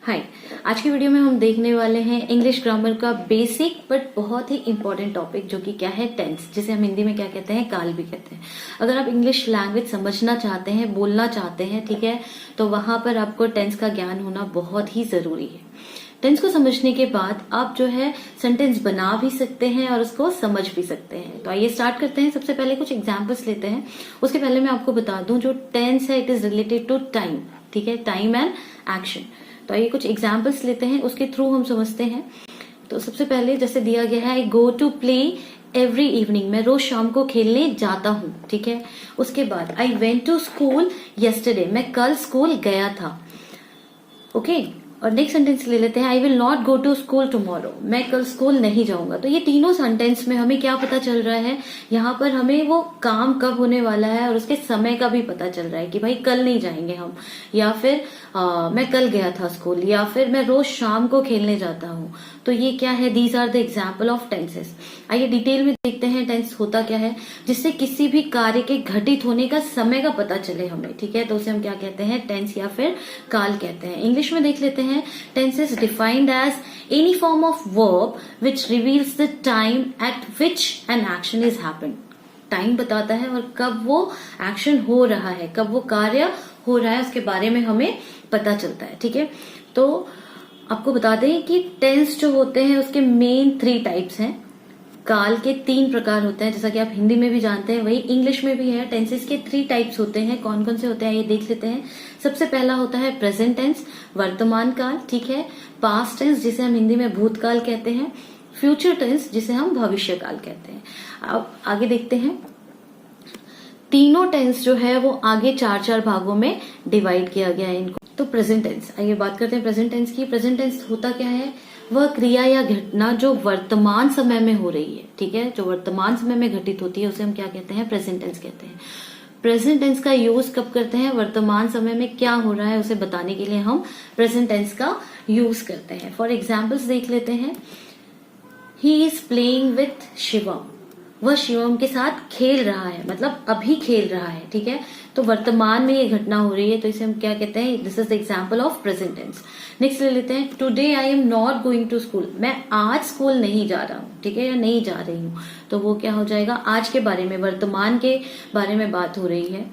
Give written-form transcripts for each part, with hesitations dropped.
हाय। आज की वीडियो में हम देखने वाले हैं इंग्लिश ग्रामर का बेसिक बट बहुत ही इंपॉर्टेंट टॉपिक, जो कि क्या है, टेंस, जिसे हम हिंदी में क्या कहते हैं, काल भी कहते हैं। अगर आप इंग्लिश लैंग्वेज समझना चाहते हैं, बोलना चाहते हैं, ठीक है, तो वहां पर आपको टेंस का ज्ञान होना बहुत ही जरूरी है। टेंस को समझने के बाद आप जो है सेंटेंस बना भी सकते हैं और उसको समझ भी सकते हैं। तो आइए स्टार्ट करते हैं। सबसे पहले कुछ एग्जांपल्स लेते हैं। उसके पहले मैं आपको बता दूं, जो टेंस है it is related to time, ठीक है, टाइम एंड एक्शन। तो आइए कुछ एग्जांपल्स लेते हैं, उसके थ्रू हम समझते हैं। तो सबसे पहले जैसे दिया गया है, I go to play every evening, मैं रोज शाम को खेलने जाता हूँ, ठीक है। उसके बाद I went to school yesterday, मैं कल स्कूल गया था, ओके। और नेक्स्ट सेंटेंस ले लेते हैं, I will not go to school tomorrow, मैं कल स्कूल नहीं जाऊंगा। तो ये तीनों सेंटेंस में हमें क्या पता चल रहा है, यहाँ पर हमें वो काम कब होने वाला है और उसके समय का भी पता चल रहा है कि भाई कल नहीं जाएंगे हम, या फिर मैं कल गया था स्कूल, या फिर मैं रोज शाम को खेलने जाता हूँ। तो ये क्या है, these are the example of tenses. आइए डिटेल में देखते हैं टेंस होता क्या है, जिससे किसी भी कार्य के घटित होने का समय का पता चले हमें, ठीक है। तो उसे हम क्या कहते हैं, टेंस या फिर काल कहते हैं। इंग्लिश में देख लेते हैं, tense is defined as any form of verb which reveals the time at which an action is happened. Time बताता है और कब वो एक्शन हो रहा है, कब वो कार्य हो रहा है, उसके बारे में हमें पता चलता है, ठीक है। तो आपको बता दें कि टेंस जो होते हैं उसके मेन 3 टाइप्स हैं। काल के 3 प्रकार होते हैं, जैसा कि आप हिंदी में भी जानते हैं, वही इंग्लिश में भी है। टेंसेस के 3 टाइप्स होते हैं। कौन कौन से होते हैं ये देख लेते हैं। सबसे पहला होता है प्रेजेंट टेंस, वर्तमान काल, ठीक है। पास्ट टेंस, जिसे हम हिंदी में भूतकाल कहते हैं। फ्यूचर टेंस, जिसे हम भविष्य काल कहते हैं। अब आगे देखते हैं। तीनों टेंस जो है वो आगे 4-4 भागों में डिवाइड किया गया है इनको। तो प्रेजेंट टेंस, आइए बात करते हैं प्रेजेंट टेंस की। प्रेजेंट टेंस होता क्या है, वह क्रिया या घटना जो वर्तमान समय में हो रही है, ठीक है, जो वर्तमान समय में घटित होती है, उसे हम क्या कहते हैं, प्रेजेंट टेंस कहते हैं। प्रेजेंट टेंस का यूज कब करते हैं, वर्तमान समय में क्या हो रहा है उसे बताने के लिए हम प्रेजेंट टेंस का यूज करते हैं। फॉर एग्जाम्पल्स देख लेते हैं। He is playing with Shivam, वह शिवम के साथ खेल रहा है, मतलब अभी खेल रहा है, ठीक है। तो वर्तमान में ये घटना हो रही है, तो इसे हम क्या कहते हैं, this is the example of present tense. Next ले लेते हैं, today I am not going to school, मैं आज स्कूल नहीं जा रहा हूँ, ठीक है, या नहीं जा रही हूँ। तो वो क्या हो जाएगा, आज के बारे में, वर्तमान के बारे में बात हो रही है।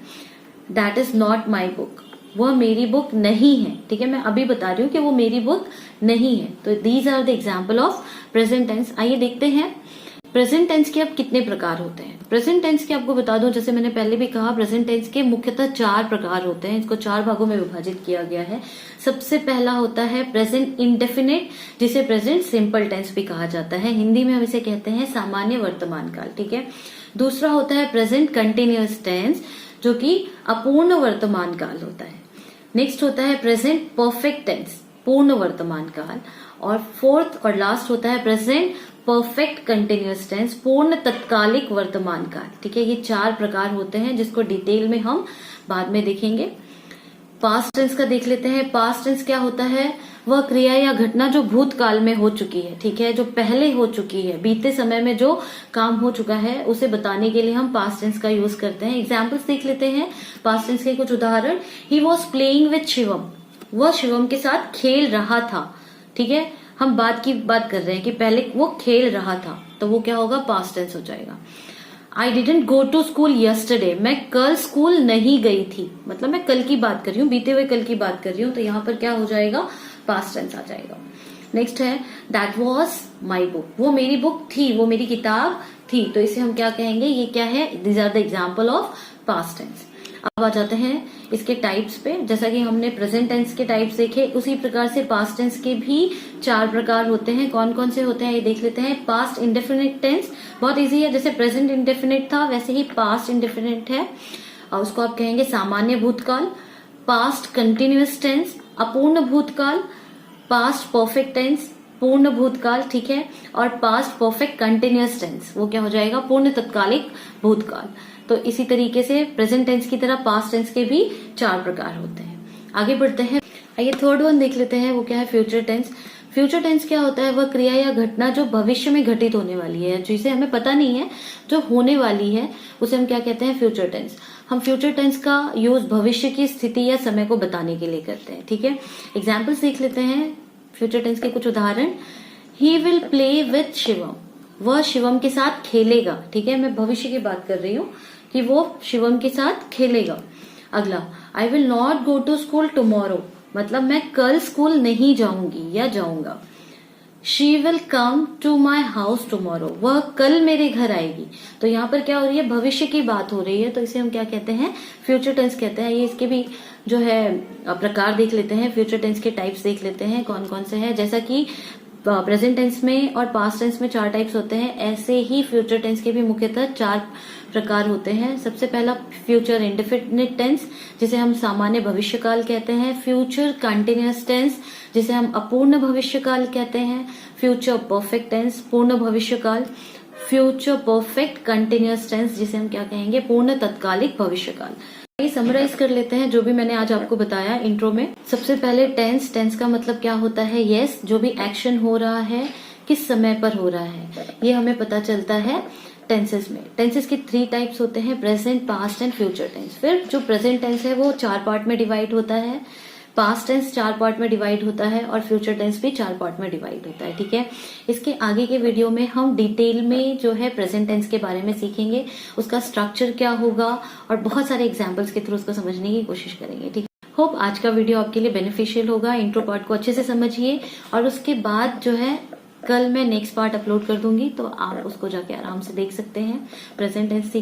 That is not my book, वह मेरी बुक नहीं है, ठीक है, मैं अभी बता रही हूँ कि वो मेरी बुक नहीं है। तो these are the example of present tense. आइए देखते हैं प्रेजेंट टेंस के अब कितने प्रकार होते हैं। प्रेजेंट टेंस के आपको बता दूं, जैसे मैंने पहले भी कहा, प्रेजेंट टेंस के मुख्यतः 4 प्रकार होते हैं। इसको 4 भागों में विभाजित किया गया है। सबसे पहला होता है प्रेजेंट इंडेफिनिट, जिसे प्रेजेंट सिंपल टेंस भी कहा जाता है। हिंदी में हम इसे कहते हैं सामान्य वर्तमान काल, ठीक है। दूसरा होता है प्रेजेंट कंटिन्यूअस टेंस, जो कि अपूर्ण वर्तमान काल होता है। नेक्स्ट होता है प्रेजेंट परफेक्ट टेंस, पूर्ण वर्तमान काल। और फोर्थ और लास्ट होता है प्रेजेंट परफेक्ट कंटिन्यूअस टेंस, पूर्ण तत्कालिक वर्तमान काल, ठीक है। ये 4 प्रकार होते हैं, जिसको डिटेल में हम बाद में देखेंगे। पास्ट टेंस का देख लेते हैं। पास्ट टेंस क्या होता है, वह क्रिया या घटना जो भूतकाल में हो चुकी है, ठीक है, जो पहले हो चुकी है, बीते समय में जो काम हो चुका है, उसे बताने के लिए हम पास्ट टेंस का यूज करते हैं। एग्जाम्पल्स देख लेते हैं पास्ट टेंस के कुछ उदाहरण। He was playing with Shivam, वह शिवम के साथ खेल रहा था, ठीक है। हम बात कर रहे हैं कि पहले वो खेल रहा था, तो वो क्या होगा, पास्ट टेंस हो जाएगा। I didn't go to school yesterday, मैं कल स्कूल नहीं गई थी, मतलब मैं कल की बात कर रही हूँ, बीते हुए कल की बात कर रही हूँ, तो यहाँ पर क्या हो जाएगा, पास्ट टेंस आ जाएगा। नेक्स्ट है दैट वॉज माई बुक, वो मेरी बुक थी, वो मेरी किताब थी, तो इसे हम क्या कहेंगे, ये क्या है, these are the example of past tense. अब आ जाते हैं इसके टाइप्स पे। जैसा कि हमने प्रेजेंट टेंस के टाइप्स देखे, उसी प्रकार से पास्ट टेंस के भी 4 प्रकार होते हैं। कौन कौन से होते हैं ये देख लेते हैं। पास्ट इंडेफिनिट टेंस बहुत इजी है, जैसे प्रेजेंट इंडेफिनिट था वैसे ही पास्ट इंडेफिनिट है, और उसको आप कहेंगे सामान्य भूतकाल। पास्ट कंटिन्यूअस टेंस अपूर्ण भूतकाल। पास्ट परफेक्ट टेंस पूर्ण भूतकाल, ठीक है। और पास्ट परफेक्ट कंटिन्यूअस टेंस वो क्या हो जाएगा, पूर्ण तत्कालिक भूतकाल। तो इसी तरीके से प्रेजेंट टेंस की तरह पास्ट टेंस के भी 4 प्रकार होते हैं। आगे बढ़ते हैं। आइए थर्ड वन देख लेते हैं, वो क्या है, फ्यूचर टेंस। फ्यूचर टेंस क्या होता है, वह क्रिया या घटना जो भविष्य में घटित होने वाली है, जिसे हमें पता नहीं है, जो होने वाली है, उसे हम क्या कहते हैं, फ्यूचर टेंस। हम फ्यूचर टेंस का यूज भविष्य की स्थिति या समय को बताने के लिए करते हैं। ठीक है, एग्जाम्पल्स देख लेते हैं फ्यूचर टेंस के कुछ उदाहरण। He will play with Shivam, वह शिवम के साथ खेलेगा। ठीक है, मैं भविष्य की बात कर रही हूँ कि वो शिवम के साथ खेलेगा। अगला, I will not go to school tomorrow, मतलब मैं कल स्कूल नहीं जाऊंगी या जाऊंगा। She will come to my house tomorrow, वह कल मेरे घर आएगी। तो यहाँ पर क्या हो रही है, भविष्य की बात हो रही है, तो इसे हम क्या कहते हैं, फ्यूचर टेंस कहते हैं। ये इसके भी जो है प्रकार देख लेते हैं, फ्यूचर टेंस के टाइप्स देख लेते हैं कौन कौन से हैं। जैसा कि प्रेजेंट टेंस में और पास्ट टेंस में 4 टाइप्स होते हैं, ऐसे ही फ्यूचर टेंस के भी मुख्यतः 4 प्रकार होते हैं। सबसे पहला फ्यूचर इंडेफिनिट टेंस, जिसे हम सामान्य भविष्यकाल कहते हैं। फ्यूचर कंटिन्यूअस टेंस, जिसे हम अपूर्ण भविष्यकाल कहते हैं। फ्यूचर परफेक्ट टेंस, पूर्ण भविष्यकाल। फ्यूचर परफेक्ट कंटिन्यूअस टेंस, जिसे हम क्या कहेंगे, पूर्ण तत्कालिक भविष्यकाल। समराइज कर लेते हैं जो भी मैंने आज आपको बताया इंट्रो में। सबसे पहले टेंस, टेंस का मतलब क्या होता है, यस, जो भी एक्शन हो रहा है किस समय पर हो रहा है, ये हमें पता चलता है टेंसेस में। टेंसेस के 3 टाइप्स होते हैं, present, past and future tense. फिर जो प्रेजेंट टेंस है वो 4 पार्ट में डिवाइड होता है, पास्ट टेंस 4 पार्ट में डिवाइड होता है और फ्यूचर टेंस भी 4 पार्ट में डिवाइड होता है। ठीक है, इसके आगे के वीडियो में हम डिटेल में जो है प्रेजेंट टेंस के बारे में सीखेंगे, उसका स्ट्रक्चर क्या होगा और बहुत सारे एग्जाम्पल्स के थ्रू उसको समझने की कोशिश करेंगे। ठीक है, होप आज का वीडियो आपके लिए बेनिफिशियल होगा। इंट्रो पार्ट को अच्छे से समझिए और उसके बाद जो है कल मैं नेक्स्ट पार्ट अपलोड कर दूंगी, तो आप उसको जाके आराम से देख सकते हैं। Present tense